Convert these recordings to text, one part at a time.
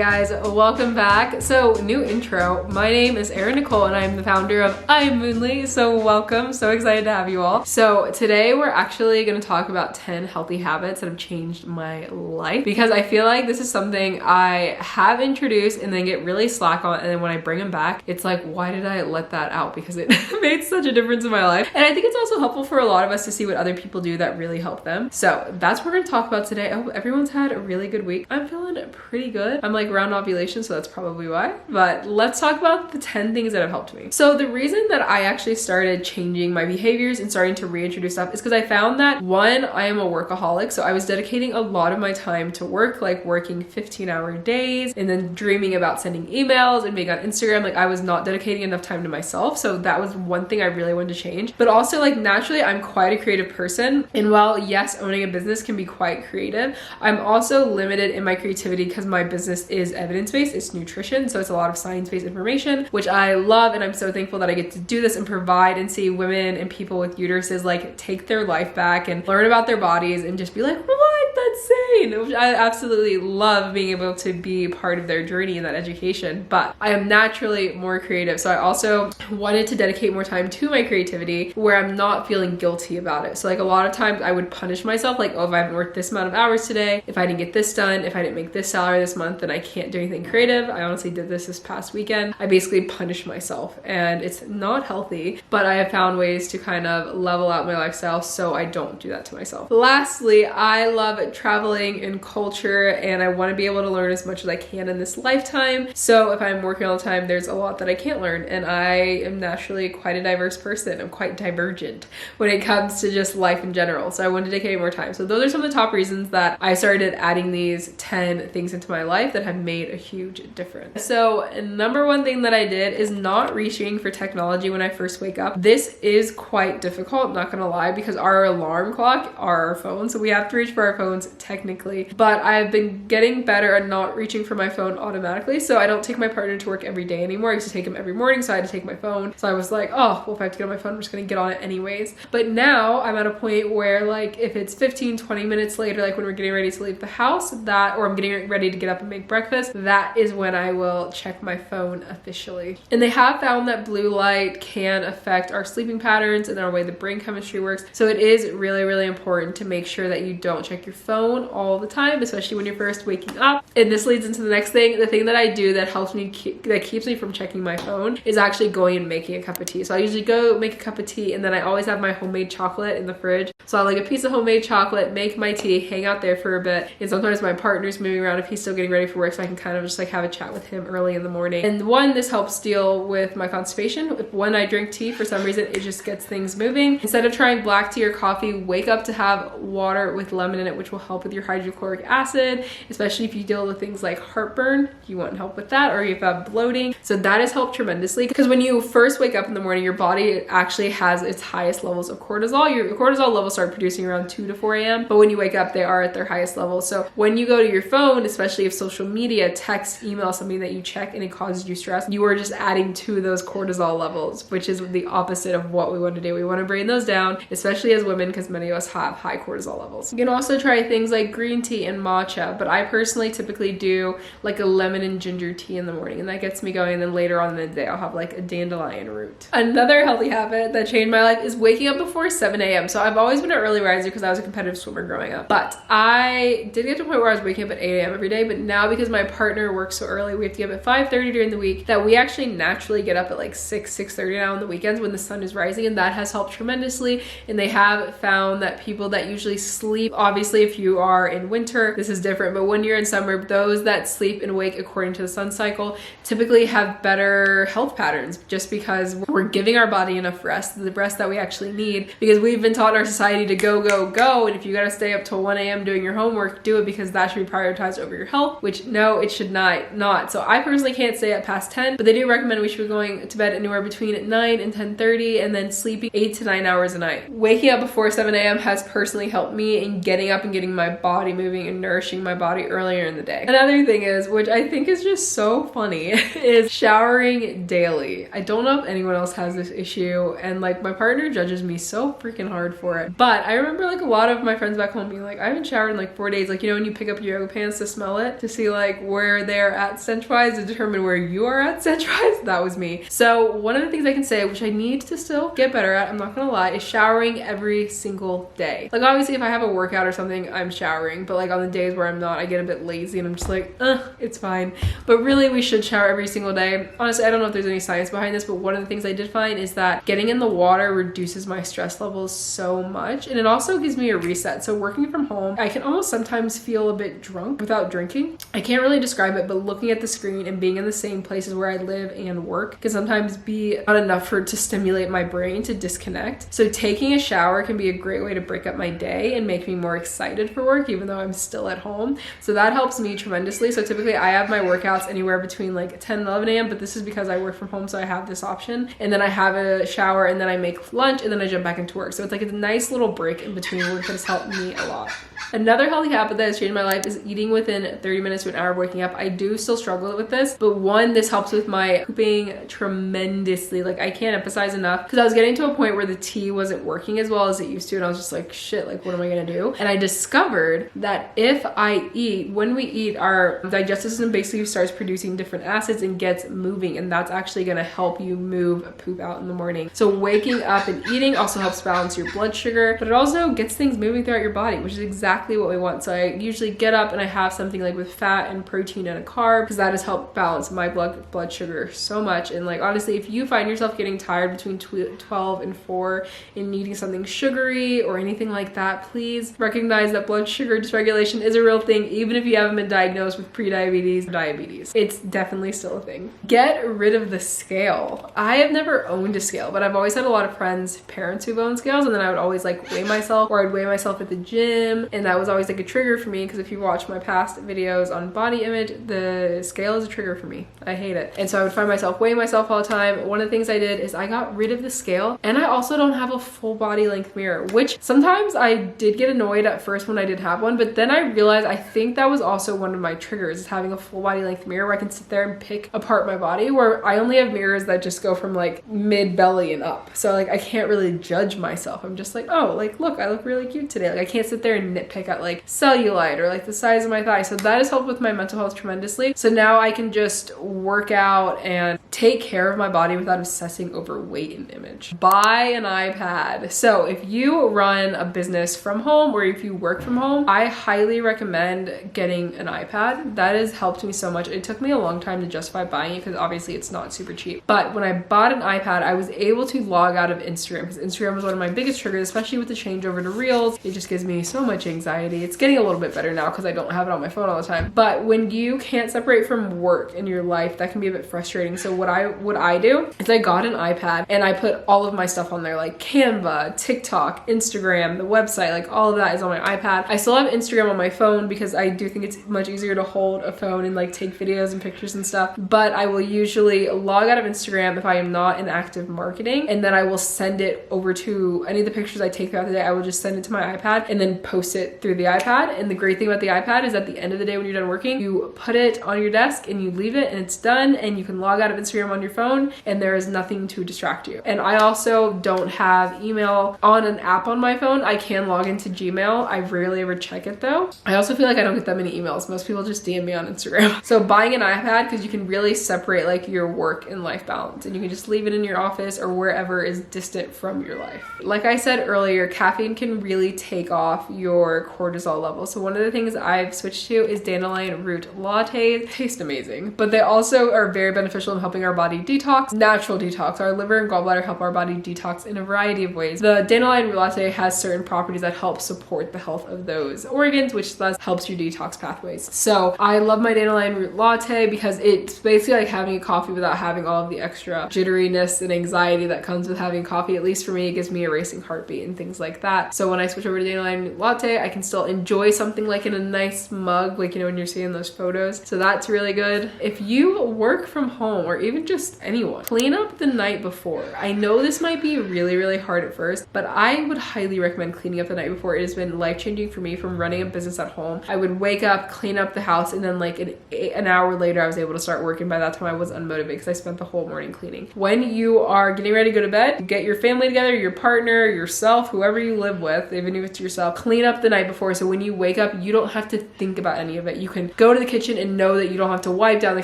guys, welcome back. So new intro. My name is Arin Nicole and I'm the founder of Am Moonli. So welcome, so excited to have you all. So today we're actually going to talk about 10 healthy habits that have changed my life, because I feel like this is something I have introduced and then get really slack on, and then when I bring them back, it's like, why did I let that out? Because it made such a difference in my life. And I think it's also helpful for a lot of us to see what other people do that really help them. So that's what we're going to talk about today. I hope everyone's had a really good week. I'm feeling pretty good. I'm like around ovulation, so that's probably why. But let's talk about the 10 things that have helped me. So the reason that I actually started changing my behaviors and starting to reintroduce stuff is because I found that, one, I am a workaholic. So I was dedicating a lot of my time to work, like working 15-hour days and then dreaming about sending emails and being on Instagram. Like I was not dedicating enough time to myself. So that was one thing I really wanted to change. But also, like, naturally I'm quite a creative person. And while yes, owning a business can be quite creative, I'm also limited in my creativity because my business is evidence-based. It's nutrition, so it's a lot of science-based information, which I love, and I'm so thankful that I get to do this and provide and see women and people with uteruses like take their life back and learn about their bodies and just be like, what? That's insane. Which I absolutely love, being able to be part of their journey in that education. But I am naturally more creative, so I also wanted to dedicate more time to my creativity where I'm not feeling guilty about it. So like a lot of times I would punish myself, like, oh, if I haven't worked this amount of hours today, if I didn't get this done, if I didn't make this salary this month, then I can't do anything creative. I honestly did this past weekend. I basically punished myself, and it's not healthy, but I have found ways to kind of level out my lifestyle so I don't do that to myself. Lastly, I love traveling and culture, and I want to be able to learn as much as I can in this lifetime. So if I'm working all the time, there's a lot that I can't learn, and I am naturally quite a diverse person. I'm quite divergent when it comes to just life in general. So I wanted to dedicate more time. So those are some of the top reasons that I started adding these 10 things into my life that have made a huge difference. So number one thing that I did is not reaching for technology when I first wake up. This is quite difficult, not gonna lie, because our alarm clock are our phones, so we have to reach for our phones technically. But I've been getting better at not reaching for my phone automatically, so I don't take my partner to work every day anymore. I used to take him every morning, so I had to take my phone. So I was like, oh, well, if I have to get on my phone, I'm just gonna get on it anyways. But now I'm at a point where, like, if it's 15-20 minutes later, like when we're getting ready to leave the house, or I'm getting ready to get up and make breakfast, that is when I will check my phone officially. And they have found that blue light can affect our sleeping patterns and our way the brain chemistry works. So it is really, really important to make sure that you don't check your phone all the time, especially when you're first waking up. And this leads into the next thing. The thing that I do that helps me, that keeps me from checking my phone, is actually going and making a cup of tea. So I usually go make a cup of tea, and then I always have my homemade chocolate in the fridge. So I'll like a piece of homemade chocolate, make my tea, hang out there for a bit, and sometimes my partner's moving around if he's still getting ready for work, so I can kind of just like have a chat with him early in the morning. And one, this helps deal with my constipation. If when I drink tea, for some reason, it just gets things moving. Instead of trying black tea or coffee, wake up to have water with lemon in it, which will help with your hydrochloric acid, especially if you deal with things like heartburn. You want help with that, or if you have bloating. So that has helped tremendously, because when you first wake up in the morning, your body actually has its highest levels of cortisol. Your cortisol levels start producing around 2 to 4 a.m. But when you wake up, they are at their highest level. So when you go to your phone, especially if social media, text, email, something that you check and it causes you stress, you are just adding to those cortisol levels, which is the opposite of what we want to do. We want to bring those down, especially as women, because many of us have high cortisol levels. You can also try things like green tea and matcha, but I personally typically do like a lemon and ginger tea in the morning, and that gets me going. And then later on in the day, I'll have like a dandelion root. Another healthy habit that changed my life is waking up before 7 a.m. So I've always been an early riser because I was a competitive swimmer growing up, but I did get to a point where I was waking up at 8 a.m. every day. But now, because my partner works so early, we have to get up at 5:30 during the week, that we actually naturally get up at like 6:30 now on the weekends when the sun is rising, and that has helped tremendously. And they have found that people that usually sleep, obviously if you are in winter, this is different, but when you're in summer, those that sleep and wake according to the sun cycle typically have better health patterns, just because we're giving our body enough rest, the rest that we actually need, because we've been taught in our society to go, go, go. And if you got to stay up till 1 a.m. doing your homework, do it, because that should be prioritized over your health, which no, it should not. So I personally can't stay up past 10, but they do recommend we should be going to bed anywhere between 9 and 10:30, and then sleeping 8 to 9 hours a night. Waking up before 7 a.m. has personally helped me in getting up and getting my body body moving and nourishing my body earlier in the day. Another thing is, which I think is just so funny, is showering daily. I don't know if anyone else has this issue, and like my partner judges me so freaking hard for it. But I remember like a lot of my friends back home being like, I haven't showered in like 4 days. Like, you know, when you pick up your yoga pants to smell it, to see like where they're at stench-wise, to determine where you are at stench-wise. That was me. So one of the things I can say, which I need to still get better at, I'm not gonna lie, is showering every single day. Like obviously if I have a workout or something, I'm showering, but like on the days where I'm not, I get a bit lazy and I'm just like, it's fine. But really we should shower every single day. Honestly, I don't know if there's any science behind this, but one of the things I did find is that getting in the water reduces my stress levels so much, and it also gives me a reset. So working from home, I can almost sometimes feel a bit drunk without drinking. I can't really describe it, but looking at the screen and being in the same places where I live and work can sometimes be not enough to stimulate my brain to disconnect. So taking a shower can be a great way to break up my day and make me more excited for work, even though I'm still at home. So that helps me tremendously. So typically I have my workouts anywhere between like 10 and 11 a.m., but this is because I work from home, so I have this option. And then I have a shower, and then I make lunch, and then I jump back into work. So it's like a nice little break in between work that has helped me a lot. Another healthy habit that has changed my life is eating within 30 minutes to an hour of waking up. I do still struggle with this, but one, this helps with my pooping tremendously. Like I can't emphasize enough, because I was getting to a point where the tea wasn't working as well as it used to, and I was just like, shit, like what am I gonna do? And I discovered that if I eat, when we eat, our digestive system basically starts producing different acids and gets moving, and that's actually gonna help you move poop out in the morning. So waking up and eating also helps balance your blood sugar, but it also gets things moving throughout your body, which is exactly what we want. So I usually get up and I have something like with fat and protein and a carb, because that has helped balance my blood sugar so much. And like honestly, if you find yourself getting tired between 12 and 4 and needing something sugary or anything like that, please recognize that blood sugar dysregulation is a real thing, even if you haven't been diagnosed with pre-diabetes or diabetes. It's definitely still a thing. Get rid of the scale. I have never owned a scale, but I've always had a lot of friends, parents who've owned scales, and then I would always like weigh myself, or I'd weigh myself at the gym, and that was always like a trigger for me, because if you watch my past videos on body image, the scale is a trigger for me. I hate it. And so I would find myself weighing myself all the time. One of the things I did is I got rid of the scale, and I also don't have a full body length mirror, which sometimes I did get annoyed at first when I did have one, but then I realized I think that was also one of my triggers, is having a full body length mirror where I can sit there and pick apart my body, where I only have mirrors that just go from like mid belly and up. So like I can't really judge myself. I'm just like, oh, like look, I look really cute today. Like I can't sit there and nitpick at like cellulite or like the size of my thigh. So that has helped with my mental health tremendously. So now I can just work out and take care of my body without obsessing over weight and image. Buy an iPad. So if you run a business from home, or if you work from home, I highly recommend getting an iPad. That has helped me so much. It took me a long time to justify buying it, because obviously it's not super cheap. But when I bought an iPad, I was able to log out of Instagram, because Instagram was one of my biggest triggers, especially with the change over to Reels. It just gives me so much anxiety. It's getting a little bit better now because I don't have it on my phone all the time. But when you can't separate from work in your life, that can be a bit frustrating. So what I do is I got an iPad and I put all of my stuff on there, like Canva, TikTok, Instagram, the website, like all of that is on my iPad. I still have Instagram on my phone because I do think it's much easier to hold a phone and like take videos and pictures and stuff. But I will usually log out of Instagram if I am not in active marketing, and then I will send it over to any of the pictures I take throughout the day. I will just send it to my iPad and then post it through the iPad. And the great thing about the iPad is at the end of the day when you're done working, you put it on your desk and you leave it and it's done, and you can log out of Instagram on your phone and there is nothing to distract you. And I also don't have email on an app on my phone. I can log into Gmail. I rarely ever check it though. I also feel like I don't get that many emails. Most people just DM me on Instagram. So buying an iPad, because you can really separate like your work and life balance, and you can just leave it in your office or wherever is distant from your life. Like I said earlier, caffeine can really take off your cortisol level. So one of the things I've switched to is dandelion root lattes. Taste amazing, but they also are very beneficial in helping our body detox, natural detox. Our liver and gallbladder help our body detox in a variety of ways. The dandelion root latte has certain properties that help support the health of those organs, which thus helps your detox pathways. So I love my dandelion root latte because it's basically like having a coffee without having all of the extra jitteriness and anxiety that comes with having coffee. At least for me, it gives me a racing heartbeat and things like that. So when I switch over to dandelion root latte, I can still enjoy something like in a nice mug, like, you know, when you're seeing those photos. So that's really good. If you work from home, or even just anyone, clean up the night before. I know this might be really, really hard at first, but I would highly recommend cleaning up the night before. It has been life-changing for me from running a business at home. I would wake up, clean up the house, and then like an hour later I was able to start working. By that time I was unmotivated because I spent the whole morning cleaning. When you are getting ready to go to bed, you get your family together, your partner, yourself, whoever you live with, even if it's yourself, clean up the night before, so when you wake up you don't have to think about any of it. You can go to the kitchen and know that you don't have to wipe down the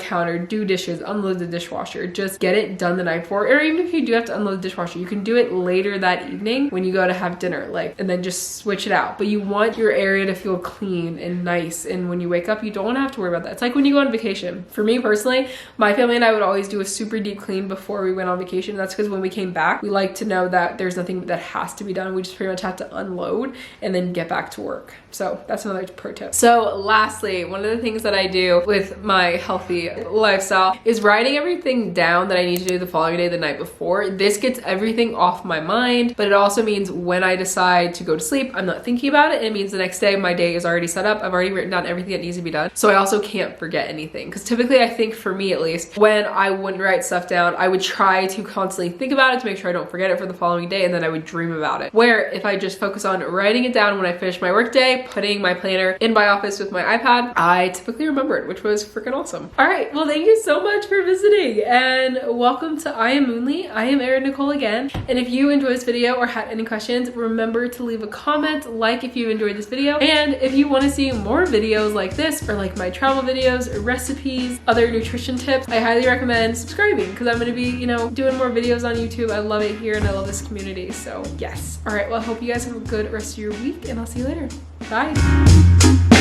counter, do dishes, unload the dishwasher. Just get it done the night before. Or even if you do have to unload the dishwasher, you can do it later that evening when you go to have dinner, like, and then just switch it out. But you want your area to feel clean and nice, and when you wake up you don't have to worry about that. It's like when you go on vacation. For me personally, my family and I would always do a super deep clean before we went on vacation. That's because when we came back, we like to know that there's nothing that has to be done. We just pretty much have to unload and then get back to work. So that's another pro tip. So lastly, one of the things that I do with my healthy lifestyle is writing everything down that I need to do the following day, the night before. This gets everything off my mind, but it also means when I decide to go to sleep, I'm not thinking about it. It means the next day my day is already set up. I've already written down everything that needs to be done. So I also can't forget anything. Because typically, I think for me at least, when I wouldn't write stuff down, I would try to constantly think about it to make sure I don't forget it for the following day, and then I would dream about it. Where if I just focus on writing it down when I finish my work day, putting my planner in my office with my iPad, I typically remember it, which was freaking awesome. All right, well, thank you so much for visiting, and welcome to I Am Moonli. I am Arin Nicole again, and if you enjoyed this video or had any questions, remember to leave a comment, like if you enjoyed this video, and if you want to see more videos like this, or like my travel videos, or recipes, other nutrition tips, I highly recommend subscribing, because I'm going to be, you know, doing more videos on YouTube. I love it here and I love this community, so yes. All right, well, I hope you guys have a good rest of your week, and I'll see you later. Bye.